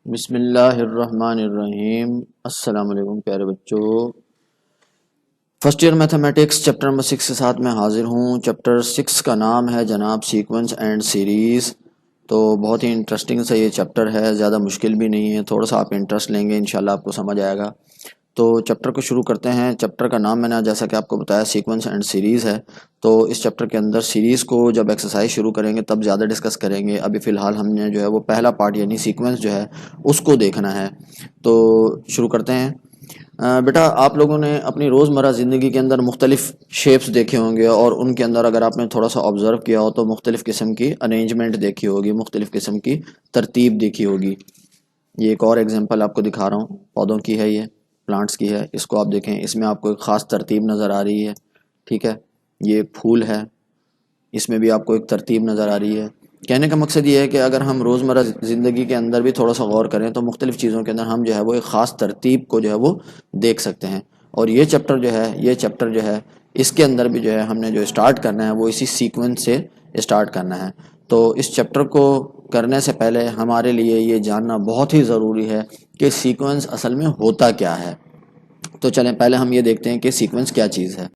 बिस्मिल्लाहिर्रहमानिर्रहीम। अस्सलाम वालेकुम प्यारे बच्चों। First year mathematics chapter number 6 के साथ मैं हाजिर हूँ। चैप्टर 6 का नाम है जनाब सीक्वेंस एंड सीरीज़। तो बहुत ही इंटरेस्टिंग सा ये चैप्टर है, ज़्यादा मुश्किल भी नहीं है, थोड़ा सा आप इंटरेस्ट लेंगे इंशाल्लाह आपको समझ आएगा। तो चैप्टर को शुरू करते हैं। चैप्टर का नाम मैंने जैसा कि आपको बताया सीक्वेंस एंड सीरीज़ है। तो इस चैप्टर के अंदर सीरीज़ को जब एक्सरसाइज शुरू करेंगे तब ज़्यादा डिस्कस करेंगे। अभी फ़िलहाल हमने जो है वो पहला पार्ट यानी सीक्वेंस जो है उसको देखना है। तो शुरू करते हैं। बेटा आप लोगों ने अपनी रोज़मर्रा ज़िंदगी के अंदर मुख्तलिफ़ शेप्स देखे होंगे और उनके अंदर अगर आपने थोड़ा सा ऑब्ज़र्व किया हो तो मुख्तलिफ़ किस्म की अरेंजमेंट देखी होगी, मुख्तलिफ़ किस्म की तरतीब देखी होगी। ये एक और एग्जांपल आपको दिखा रहा हूँ, पौधों की है, ये प्लांट्स की है। इसको आप देखें, इसमें आपको एक ख़ास तरतीब नज़र आ रही है, ठीक है। ये फूल है, इसमें भी आपको एक तरतीब नज़र आ रही है। कहने का मकसद ये है कि अगर हम रोज़मर्रा ज़िंदगी के अंदर भी थोड़ा सा गौर करें तो मुख्तलिफ़ चीज़ों के अंदर हम जो है वो एक ख़ास तरतीब को जो है वो देख सकते हैं। और ये चैप्टर जो है इसके अंदर भी जो है हमने जो स्टार्ट करना है वो इसी सीक्वेंस से स्टार्ट करना है। तो इस चैप्टर को करने से पहले हमारे लिए ये जानना बहुत ही ज़रूरी है कि सीक्वेंस असल में होता क्या है। तो चलें पहले हम ये देखते हैं कि सीक्वेंस क्या चीज़ है।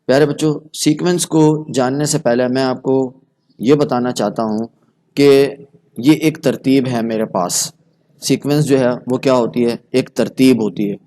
प्यारे बच्चों, सीक्वेंस को जानने से पहले मैं आपको ये बताना चाहता हूँ कि ये एक तरतीब है मेरे पास। सीक्वेंस जो है वो क्या होती है, एक तरतीब होती है,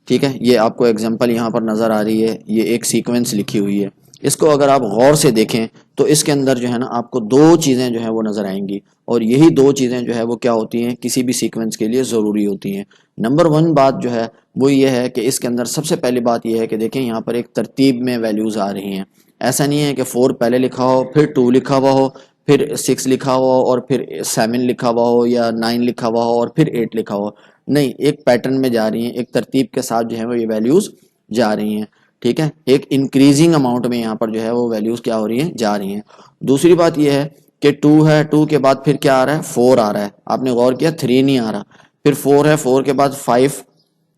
ठीक है। ये आपको एग्जांपल यहाँ पर नज़र आ रही है, ये एक सीक्वेंस लिखी हुई है। इसको अगर आप गौर से देखें तो इसके अंदर जो है ना आपको दो चीज़ें जो है वो नज़र आएंगी और यही दो चीज़ें जो है वो क्या होती हैं, किसी भी सीक्वेंस के लिए ज़रूरी होती हैं। नंबर वन बात जो है वो ये है कि इसके अंदर सबसे पहली बात ये है कि देखें यहाँ पर एक तरतीब में वैल्यूज़ आ रही हैं। ऐसा नहीं है कि 4 पहले लिखा हो, फिर 2 लिखा हुआ हो, फिर 6 लिखा हुआ हो और फिर 7 लिखा हुआ हो या 9 लिखा हुआ हो और फिर 8 लिखा हो। नहीं, एक पैटर्न में जा रही हैं, एक तरतीब के साथ जो है वो ये वैल्यूज़ जा रही हैं, ठीक है। एक इंक्रीजिंग अमाउंट में यहाँ पर जो है वो वैल्यूज़ क्या हो रही हैं, जा रही हैं। दूसरी बात ये है कि 2 है, 2 के बाद फिर क्या आ रहा है, 4 आ रहा है। आपने गौर किया, 3 नहीं आ रहा। फिर 4 है, 4 के बाद 5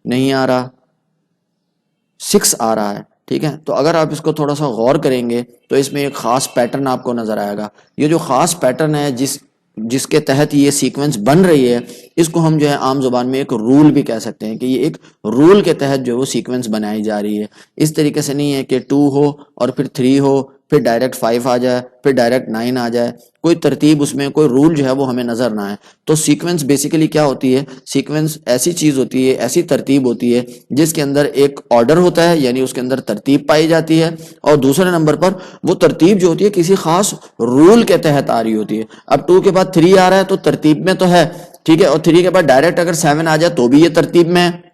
नहीं आ रहा, 6 आ रहा है, ठीक है। तो अगर आप इसको थोड़ा सा गौर करेंगे तो इसमें एक ख़ास पैटर्न आपको नज़र आएगा। ये जो ख़ास पैटर्न है जिसके तहत ये सीक्वेंस बन रही है, इसको हम जो है आम जुबान में एक रूल भी कह सकते हैं कि ये एक रूल के तहत जो है वो सीक्वेंस बनाई जा रही है। इस तरीके से नहीं है कि 2 हो और फिर 3 हो, फिर डायरेक्ट 5 आ जाए, फिर डायरेक्ट 9 आ जाए। कोई तरतीब उसमें, कोई रूल जो है वो हमें नज़र ना आए। तो सीक्वेंस बेसिकली क्या होती है, सीक्वेंस ऐसी चीज़ होती है, ऐसी तरतीब होती है जिसके अंदर एक ऑर्डर होता है, यानी उसके अंदर तरतीब पाई जाती है। और दूसरे नंबर पर वो तरतीब जो होती है किसी खास रूल के तहत आ रही होती है। अब 2 के बाद 3 आ रहा है तो तरतीब में तो है, ठीक है। और 3 के बाद डायरेक्ट अगर 7 आ जाए तो भी ये तरतीब में है,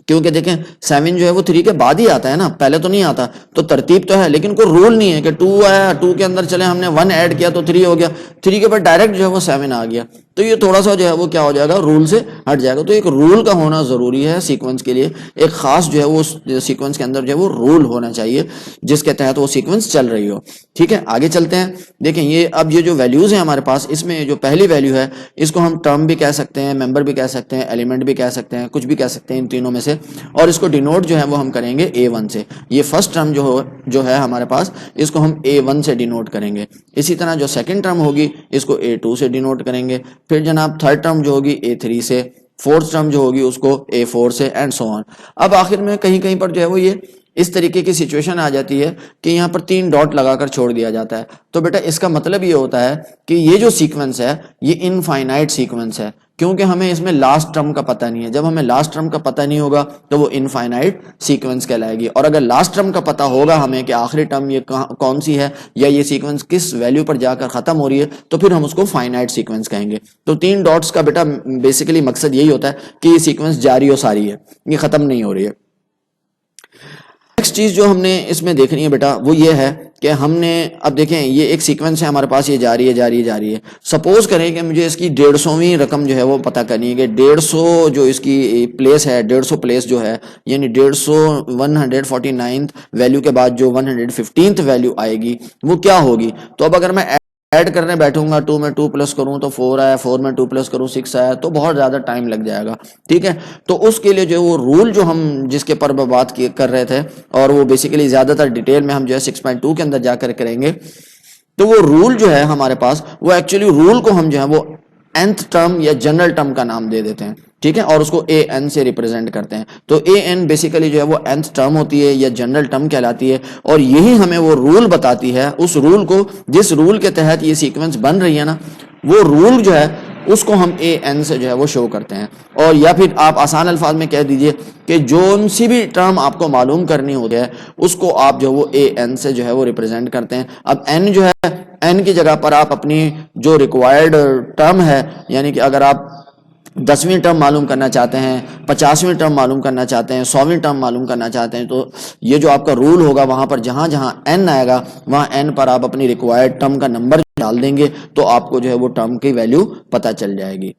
क्योंकि देखें 7 जो है वो 3 के बाद ही आता है ना, पहले तो नहीं आता। तो तरतीब तो है लेकिन कोई रूल नहीं है कि 2 आया, 2 के अंदर चले हमने 1 ऐड किया तो 3 हो गया, 3 के बाद डायरेक्ट जो है वो 7 आ गया। तो ये थोड़ा सा जो है वो क्या हो जाएगा, रूल से हट जाएगा। तो एक रूल का होना ज़रूरी है सीक्वेंस के लिए। एक ख़ास जो है वो सीक्वेंस के अंदर जो है वो रूल होना चाहिए जिसके तहत वो सीक्वेंस चल रही हो, ठीक है। आगे चलते हैं। देखें ये अब ये जो वैल्यूज़ हैं हमारे पास, इसमें जो पहली वैल्यू है इसको हम टर्म भी कह सकते हैं, मेंबर भी कह सकते हैं, एलिमेंट भी कह सकते हैं, कुछ भी कह सकते हैं इन तीनों में से। और इसको डिनोट जो है वो हम करेंगे A1 से। ये फर्स्ट टर्म जो है हमारे पास, इसको हम A1 से डिनोट करेंगे। इसी तरह जो सेकंड टर्म होगी इसको A2 से डिनोट करेंगे। फिर जनाब थर्ड टर्म जो होगी A3 से, फोर्थ टर्म जो होगी उसको A4 से, एंड सो ऑन। अब आखिर में कहीं कहीं पर जो है वो ये इस तरीके की सिचुएशन आ जाती है कि यहाँ पर 3 डॉट लगाकर छोड़ दिया जाता है। तो बेटा इसका मतलब ये होता है कि ये जो सीक्वेंस है ये इनफाइनाइट सीक्वेंस है, क्योंकि हमें इसमें लास्ट टर्म का पता नहीं है। जब हमें लास्ट टर्म का पता नहीं होगा तो वो इनफाइनाइट सीक्वेंस कहलाएगी। और अगर लास्ट टर्म का पता होगा हमें कि आखिरी टर्म ये कौन सी है या ये सीक्वेंस किस वैल्यू पर जाकर खत्म हो रही है, तो फिर हम उसको फाइनाइट सीक्वेंस कहेंगे। तो 3 डॉट्स का बेटा बेसिकली मकसद यही होता है कि ये सीक्वेंस जारी और सारी है, ये खत्म नहीं हो रही है। नेक्स्ट चीज जो हमने इसमें देखनी है बेटा वो ये है कि हमने अब देखें ये एक सीक्वेंस है हमारे पास, ये जारी है जारी है जारी है। सपोज करें कि मुझे इसकी 150वीं रकम जो है वो पता करनी है कि 150 जो इसकी प्लेस है, 150 प्लेस जो है, यानी 150 149th वैल्यू के बाद जो 115th वैल्यू आएगी वो क्या होगी। तो अब अगर मैं ऐड करने बैठूंगा, 2 में 2 प्लस करूं तो 4 आया, 4 में 2 प्लस करूं 6 आया, तो बहुत ज़्यादा टाइम लग जाएगा, ठीक है। तो उसके लिए जो वो रूल जो हम जिसके पर बात कर रहे थे, और वो बेसिकली ज़्यादातर डिटेल में हम जो है 6.2 के अंदर जाकर करेंगे, तो वो रूल जो है हमारे पास, वो एक्चुअली रूल को हम जो है वो nth टर्म या जनरल टर्म का नाम दे देते हैं, ठीक है, और उसको ए एन से रिप्रेजेंट करते हैं। तो ए एन बेसिकली जो है वो nth टर्म होती है या जनरल टर्म कहलाती है, और यही हमें वो रूल बताती है। उस रूल को, जिस रूल के तहत ये सीक्वेंस बन रही है ना, वो रूल जो है उसको हम ए एन से जो है वो शो करते हैं। और या फिर आप आसान अल्फाज में कह दीजिए कि जो सी भी टर्म आपको मालूम करनी होती है उसको आप जो वो ए एन से जो है वो रिप्रेजेंट करते हैं। अब एन जो है, एन की जगह पर आप अपनी जो रिक्वायर्ड टर्म है, यानी कि अगर आप 10वीं टर्म मालूम करना चाहते हैं, 50वीं टर्म मालूम करना चाहते हैं, 100वीं टर्म मालूम करना चाहते हैं, तो ये जो आपका रूल होगा वहां पर जहां जहां एन आएगा वहां एन पर आप अपनी रिक्वायर्ड टर्म का नंबर डाल देंगे, तो आपको जो है वो टर्म की वैल्यू पता चल जाएगी।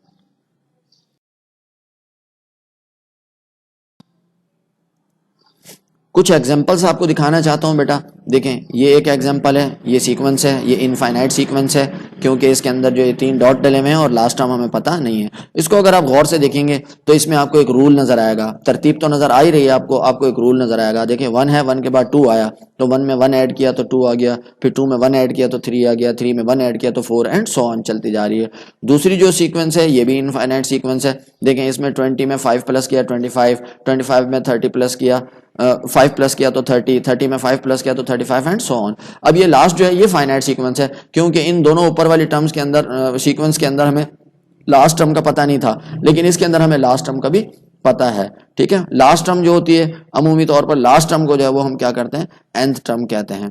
कुछ एग्जांपल्स आपको दिखाना चाहता हूं बेटा। देखें, ये एक एग्जांपल है, ये सीक्वेंस है, ये इनफाइनाइट सीक्वेंस है, क्योंकि इसके अंदर जो ये 3 डॉट डले हुए हैं और लास्ट टर्म हमें पता नहीं है। इसको अगर आप गौर से देखेंगे तो इसमें आपको एक रूल नजर आएगा, तरतीब तो नजर आ ही रही है आपको, आपको एक रूल नजर आएगा। देखिए 1 है, 1 के बाद 2 आया, तो 1 में 1 ऐड किया तो 2 आ गया, फिर 2 में 1 ऐड किया तो 3 आ गया, 3 में 1 ऐड किया तो 4 एंड सो ऑन चलती जा रही है। दूसरी जो सीक्वेंस है ये भी इनफाइनाइट सीक्वेंस है। देखें इसमें 20 में 5 प्लस किया 25, 25 में 30 प्लस किया, 5 प्लस किया तो 30, 30 में 5 प्लस किया तो 35 एंड सो ऑन। अब ये लास्ट जो है ये फाइनाइट सीक्वेंस है, क्योंकि इन दोनों ऊपर वाली टर्म्स के अंदर, सीक्वेंस के अंदर हमें लास्ट टर्म का पता नहीं था, लेकिन इसके अंदर हमें लास्ट टर्म का भी पता है। ठीक है, लास्ट टर्म जो होती है अमूमी तौर पर लास्ट टर्म को जो है वो हम क्या करते हैं, nth टर्म कहते हैं।